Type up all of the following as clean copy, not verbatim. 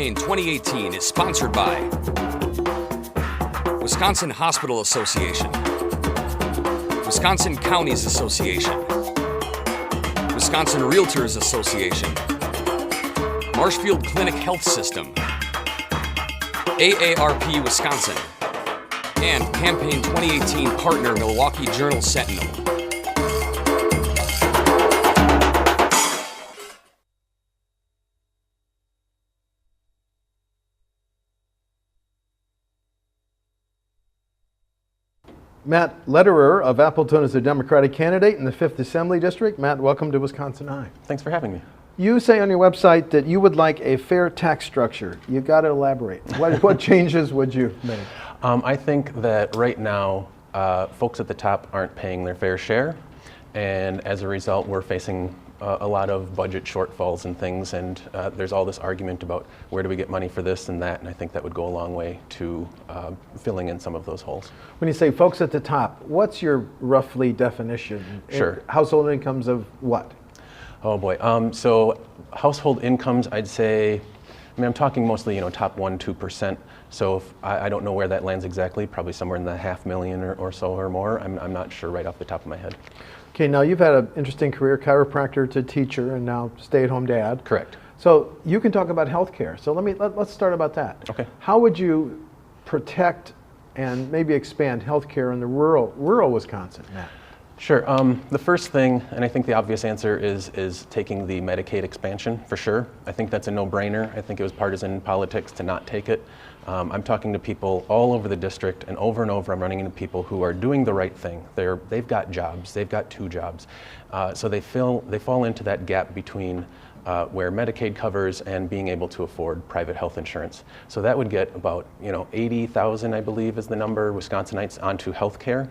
Campaign 2018 is sponsored by Wisconsin Hospital Association, Wisconsin Counties Association, Wisconsin Realtors Association, Marshfield Clinic Health System, AARP Wisconsin, and Campaign 2018 partner Milwaukee Journal Sentinel. Matt Lederer of Appleton is a Democratic candidate in the 5th Assembly District. Matt, welcome to WisconsinEye. Thanks for having me. You say on your website that you would like a fair tax structure. You've got to elaborate. What changes would you make? I think that right now, folks at the top aren't paying their fair share, and as a result, we're facing a lot of budget shortfalls and things, and there's all this argument about where do we get money for this and that, and I think that would go a long way to filling in some of those holes. When you say folks at the top, what's your roughly definition? Sure. Household incomes of what? Oh boy, so household incomes, I'd say, I'm talking mostly, top 1-2%. So if, I don't know where that lands exactly, probably somewhere in the $500,000 or so or more. I'm not sure right off the top of my head. Okay, now you've had an interesting career, chiropractor to teacher, and now stay-at-home dad. Correct. So you can talk about healthcare. So let's start about that. Okay. How would you protect and maybe expand healthcare in the rural Wisconsin, Matt? Sure. The first thing, and I think the obvious answer is taking the Medicaid expansion for sure. I think that's a no-brainer. I think it was partisan politics to not take it. I'm talking to people all over the district, and over I'm running into people who are doing the right thing. They've got jobs. They've got 2 jobs. So they fall into that gap between where Medicaid covers and being able to afford private health insurance. So that would get about 80,000, I believe, is the number, Wisconsinites onto health care.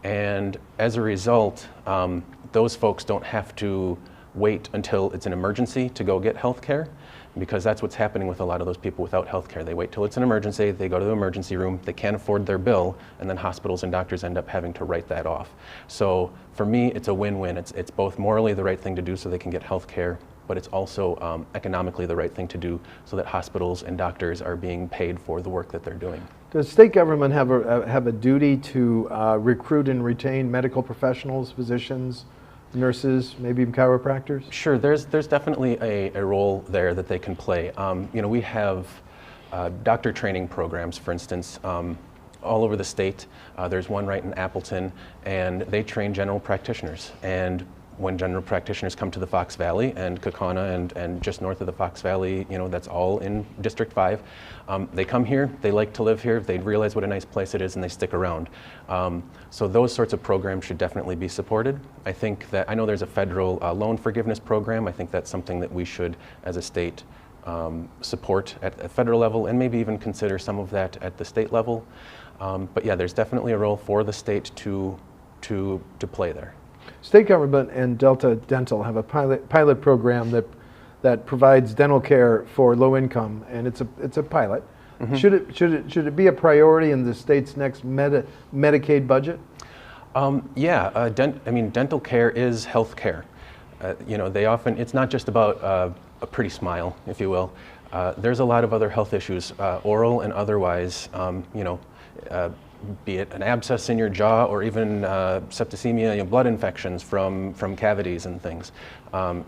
And as a result, those folks don't have to wait until it's an emergency to go get health care, because that's what's happening with a lot of those people without health care. They wait till it's an emergency, they go to the emergency room, they can't afford their bill, and then hospitals and doctors end up having to write that off. So for me, it's a win-win. It's both morally the right thing to do so they can get health care, but it's also economically the right thing to do so that hospitals and doctors are being paid for the work that they're doing. Does state government have a duty to recruit and retain medical professionals, physicians, nurses, maybe even chiropractors? Sure, there's definitely a role there that they can play. We have doctor training programs, for instance, all over the state. There's one right in Appleton, and they train general practitioners. And when general practitioners come to the Fox Valley and Kaukauna and just north of the Fox Valley, that's all in District 5, they come here, they like to live here, they realize what a nice place it is, and they stick around. So those sorts of programs should definitely be supported. I know there's a federal loan forgiveness program. I think that's something that we should, as a state, support at a federal level, and maybe even consider some of that at the state level. But yeah, there's definitely a role for the state to play there. State government and Delta Dental have a pilot program that provides dental care for low income, and it's a pilot. Mm-hmm. Should it be a priority in the state's next Medicaid budget? Dental care is health care. It's not just about a pretty smile, if you will. There's a lot of other health issues, oral and otherwise. Be it an abscess in your jaw or even septicemia, blood infections from cavities and things.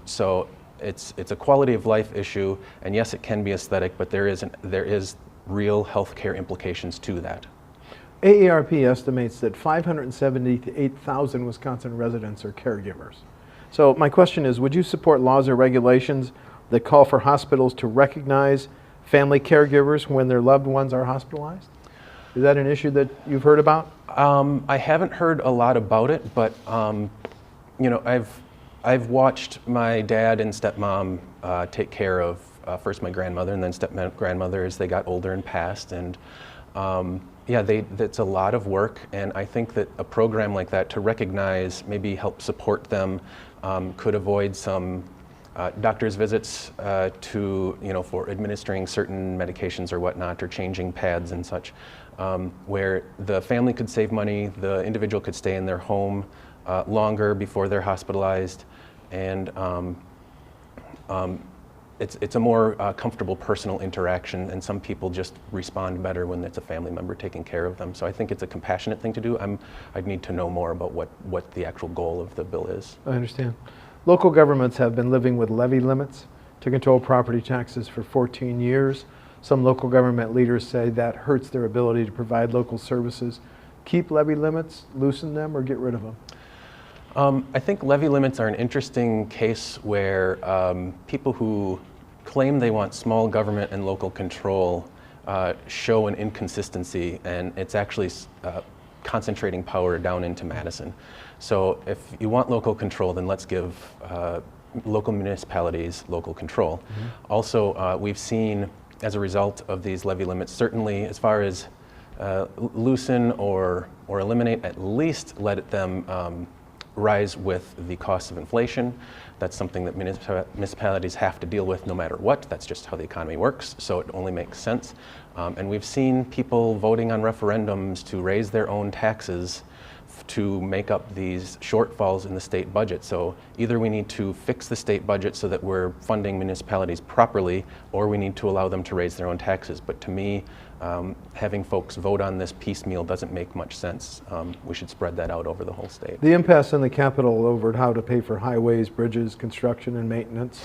So it's a quality of life issue, and yes, it can be aesthetic, but there is real healthcare implications to that. AARP estimates that 570 to 8,000 Wisconsin residents are caregivers. So my question is, would you support laws or regulations that call for hospitals to recognize family caregivers when their loved ones are hospitalized? Is that an issue that you've heard about? I haven't heard a lot about it, but I've watched my dad and stepmom take care of first my grandmother and then step-grandmother as they got older and passed, and that's a lot of work. And I think that a program like that to recognize, maybe help support them, could avoid some doctor's visits for administering certain medications or whatnot, or changing pads and such, where the family could save money, the individual could stay in their home longer before they're hospitalized, and it's a more comfortable personal interaction, and some people just respond better when it's a family member taking care of them. So I think it's a compassionate thing to do. I'd need to know more about what the actual goal of the bill is. I understand. Local governments have been living with levy limits to control property taxes for 14 years. Some local government leaders say that hurts their ability to provide local services. Keep levy limits, loosen them, or get rid of them? I think levy limits are an interesting case where people who claim they want small government and local control show an inconsistency, and it's actually concentrating power down into Madison. So if you want local control, then let's give local municipalities local control. Mm-hmm. Also, we've seen, as a result of these levy limits, certainly as far as loosen or eliminate, at least let them rise with the cost of inflation. That's something that municipalities have to deal with no matter what. That's just how the economy works, so it only makes sense. And we've seen people voting on referendums to raise their own taxes to make up these shortfalls in the state budget. So either we need to fix the state budget so that we're funding municipalities properly, or we need to allow them to raise their own taxes. But to me, having folks vote on this piecemeal doesn't make much sense. We should spread that out over the whole state. The impasse in the Capitol over how to pay for highways, bridges, construction, and maintenance.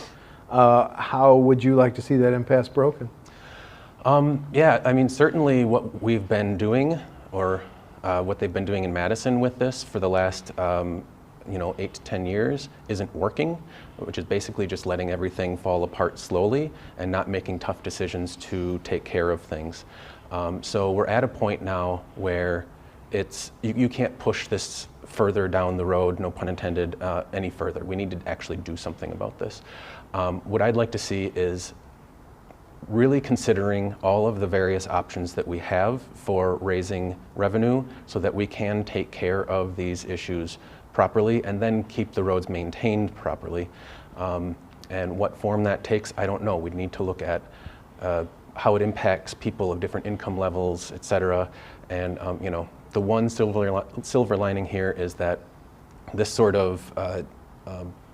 How would you like to see that impasse broken? Yeah, I mean, certainly what we've been doing, or what they've been doing in Madison with this for the last 8 to 10 years isn't working, which is basically just letting everything fall apart slowly and not making tough decisions to take care of things. So we're at a point now where you can't push this further down the road, no pun intended, any further. We need to actually do something about this. What I'd like to see is really considering all of the various options that we have for raising revenue so that we can take care of these issues properly and then keep the roads maintained properly. And what form that takes, I don't know. We'd need to look at how it impacts people of different income levels, et cetera. And the one silver lining here is that this sort of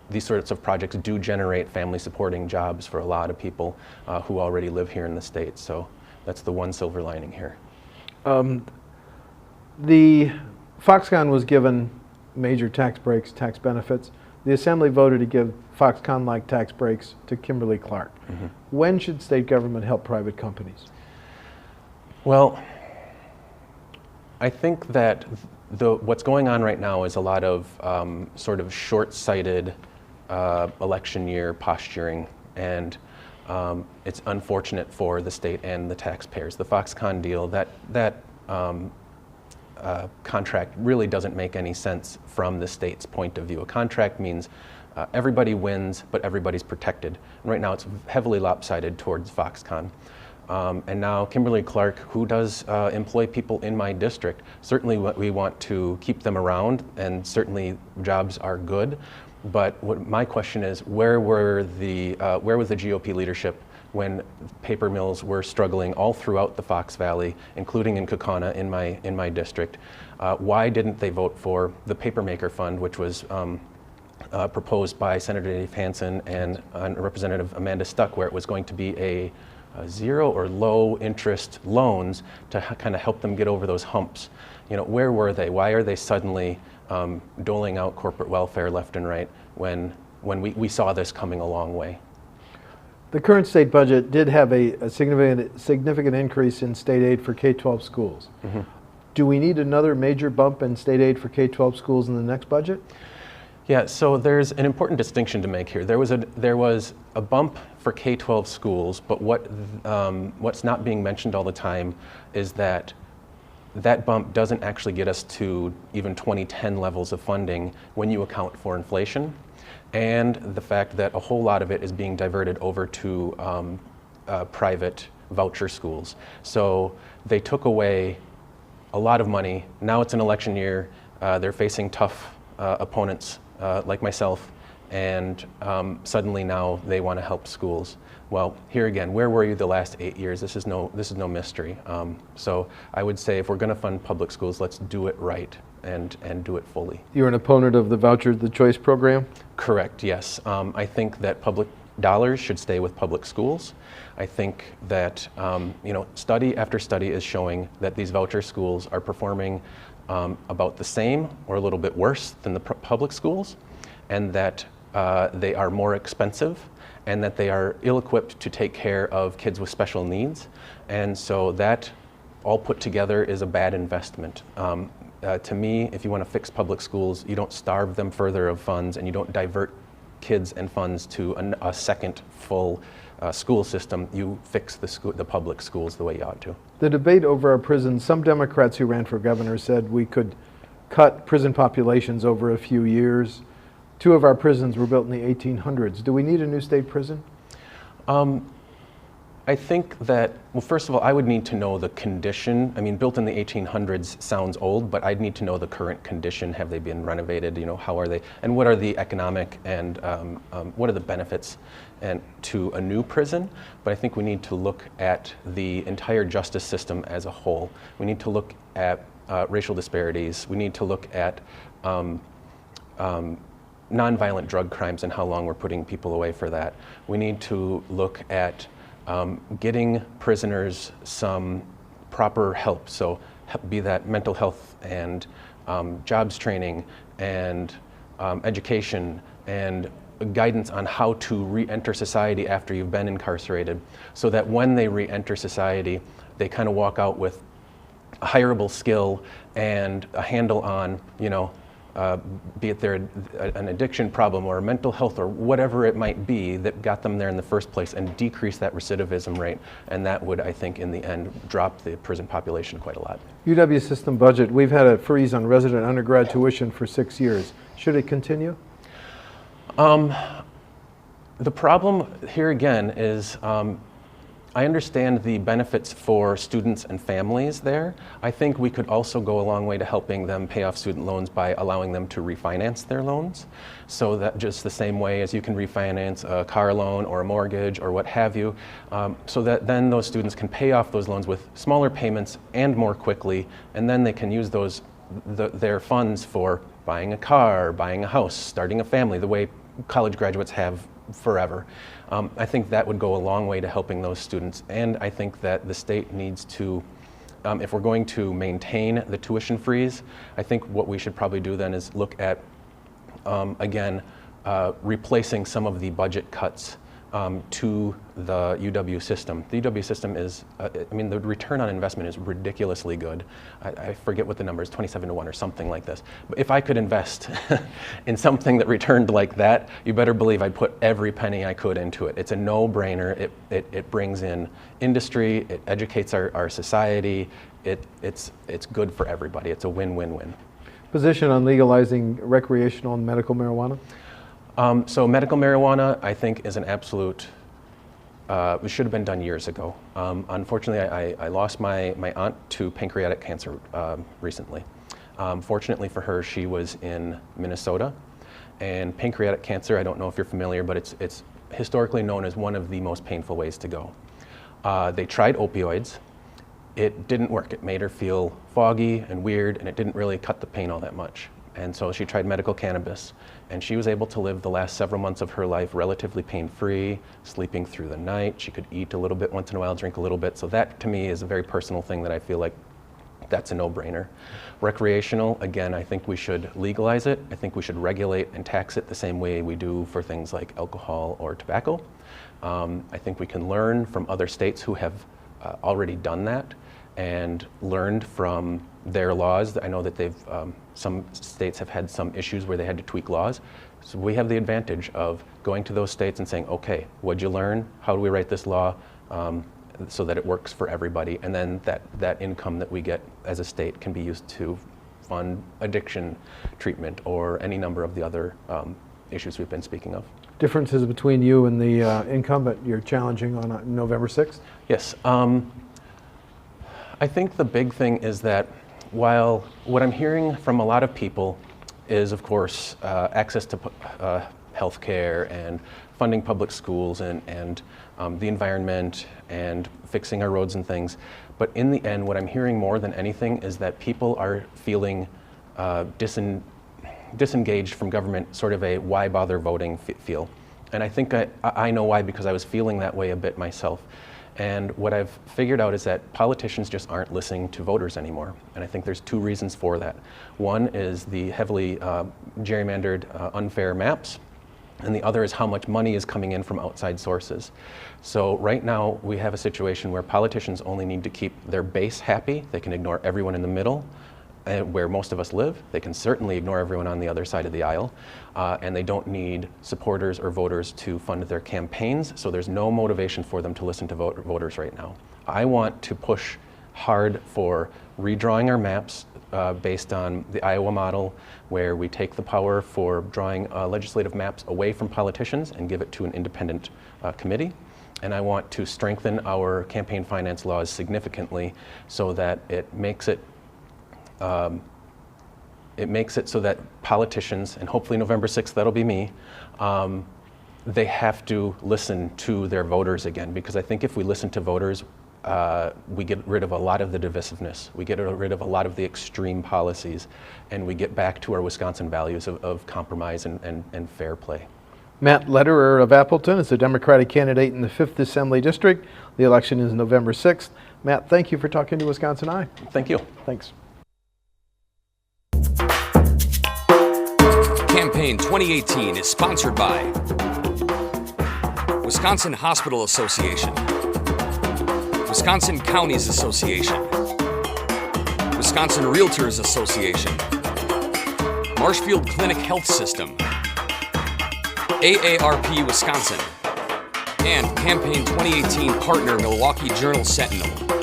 these sorts of projects do generate family supporting jobs for a lot of people who already live here in the state. So that's the one silver lining here. The Foxconn was given major tax breaks, tax benefits. The Assembly voted to give Foxconn-like tax breaks to Kimberly-Clark. Mm-hmm. When should state government help private companies? Well, I think that what's going on right now is a lot of sort of short-sighted election year posturing, and it's unfortunate for the state and the taxpayers. The Foxconn deal, that contract really doesn't make any sense from the state's point of view. A contract means everybody wins, but everybody's protected. And right now it's heavily lopsided towards Foxconn. And now Kimberly-Clark, who does employ people in my district, certainly we want to keep them around, and certainly jobs are good. But what my question is, where was the GOP leadership when paper mills were struggling all throughout the Fox Valley, including in Kaukauna in my district? Why didn't they vote for the Papermaker Fund, which was proposed by Senator Dave Hansen and Representative Amanda Stuck, where it was going to be a zero or low interest loans to kind of help them get over those humps? Where were they? Why are they suddenly doling out corporate welfare left and right when we saw this coming a long way? The current state budget did have a significant increase in state aid for K-12 schools. Mm-hmm. Do we need another major bump in state aid for K-12 schools in the next budget? Yeah, so there's an important distinction to make here. There was a bump for K-12 schools, but what's not being mentioned all the time is that bump doesn't actually get us to even 2010 levels of funding when you account for inflation, and the fact that a whole lot of it is being diverted over to private voucher schools. So they took away a lot of money. Now it's an election year. They're facing tough opponents like myself, and suddenly now they want to help schools. Well, here again, where were you the last 8 years? This is no mystery. So I would say if we're going to fund public schools, let's do it right and do it fully. You're an opponent of the Voucher the Choice program? Correct, yes. I think that public dollars should stay with public schools. I think that study after study is showing that these voucher schools are performing about the same or a little bit worse than the public schools, and that they are more expensive, and that they are ill-equipped to take care of kids with special needs. And so that all put together is a bad investment. To me, if you want to fix public schools, you don't starve them further of funds, and you don't divert kids and funds to a second full school system. You fix the public schools the way you ought to. The debate over our prisons, some Democrats who ran for governor said we could cut prison populations over a few years. 2 of our prisons were built in the 1800s. Do we need a new state prison? I think that, well, first of all, I would need to know the condition. I mean, built in the 1800s sounds old, but I'd need to know the current condition. Have they been renovated? How are they? And what are the economic and what are the benefits to a new prison? But I think we need to look at the entire justice system as a whole. We need to look at racial disparities. We need to look at nonviolent drug crimes and how long we're putting people away for that. We need to look at getting prisoners some proper help, so be that mental health and jobs training and education and guidance on how to re-enter society after you've been incarcerated, so that when they re-enter society, they kind of walk out with a hireable skill and a handle on, be it an addiction problem or a mental health or whatever it might be that got them there in the first place, and decrease that recidivism rate. And that would, I think, in the end, drop the prison population quite a lot. UW system budget, we've had a freeze on resident undergrad tuition for 6 years. Should it continue? The problem here again is I understand the benefits for students and families there. I think we could also go a long way to helping them pay off student loans by allowing them to refinance their loans. So that just the same way as you can refinance a car loan or a mortgage or what have you, so that then those students can pay off those loans with smaller payments and more quickly, and then they can use their funds for buying a car, buying a house, starting a family, the way college graduates have forever. I think that would go a long way to helping those students, and I think that the state needs to, if we're going to maintain the tuition freeze, I think what we should probably do then is look at, again, replacing some of the budget cuts to the UW system. The UW system is, the return on investment is ridiculously good. I forget what the number is, 27 to 1 or something like this. But if I could invest in something that returned like that, you better believe I'd put every penny I could into it. It's a no-brainer. It brings in industry, it educates our society, it's good for everybody. It's a win-win-win. Position on legalizing recreational and medical marijuana? So medical marijuana, I think, is an absolute, it should have been done years ago. Unfortunately, I lost my aunt to pancreatic cancer recently. Fortunately for her, she was in Minnesota. And pancreatic cancer, I don't know if you're familiar, but it's historically known as one of the most painful ways to go. They tried opioids. It didn't work. It made her feel foggy and weird, and it didn't really cut the pain all that much. And so she tried medical cannabis, and she was able to live the last several months of her life relatively pain-free, sleeping through the night. She could eat a little bit once in a while, drink a little bit. So that, to me, is a very personal thing that I feel like that's a no-brainer. Recreational, again, I think we should legalize it. I think we should regulate and tax it the same way we do for things like alcohol or tobacco. I think we can learn from other states who have already done that and learned from their laws. I know that some states have had some issues where they had to tweak laws. So we have the advantage of going to those states and saying, okay, what'd you learn? How do we write this law so that it works for everybody? And then that income that we get as a state can be used to fund addiction treatment or any number of the other issues we've been speaking of. Differences between you and the incumbent you're challenging on November 6th? Yes. I think the big thing is that while what I'm hearing from a lot of people is, of course, access to health care and funding public schools and the environment and fixing our roads and things, but in the end, what I'm hearing more than anything is that people are feeling disengaged from government, sort of a why bother voting feel. And I think I know why, because I was feeling that way a bit myself. And what I've figured out is that politicians just aren't listening to voters anymore. And I think there's two reasons for that. One is the heavily gerrymandered, unfair maps. And the other is how much money is coming in from outside sources. So right now we have a situation where politicians only need to keep their base happy. They can ignore everyone in the middle, where most of us live. They can certainly ignore everyone on the other side of the aisle. And they don't need supporters or voters to fund their campaigns, so there's no motivation for them to listen to voters right now. I want to push hard for redrawing our maps based on the Iowa model, where we take the power for drawing legislative maps away from politicians and give it to an independent committee. And I want to strengthen our campaign finance laws significantly so that it makes it so that politicians, and hopefully November 6th, that'll be me, they have to listen to their voters again. Because I think if we listen to voters, we get rid of a lot of the divisiveness. We get rid of a lot of the extreme policies, and we get back to our Wisconsin values of compromise and fair play. Matt Lederer of Appleton is a Democratic candidate in the 5th Assembly District. The election is November 6th. Matt, thank you for talking to WisconsinEye. Thank you. Thanks. Campaign 2018 is sponsored by Wisconsin Hospital Association, Wisconsin Counties Association, Wisconsin Realtors Association, Marshfield Clinic Health System, AARP Wisconsin, and Campaign 2018 partner Milwaukee Journal Sentinel.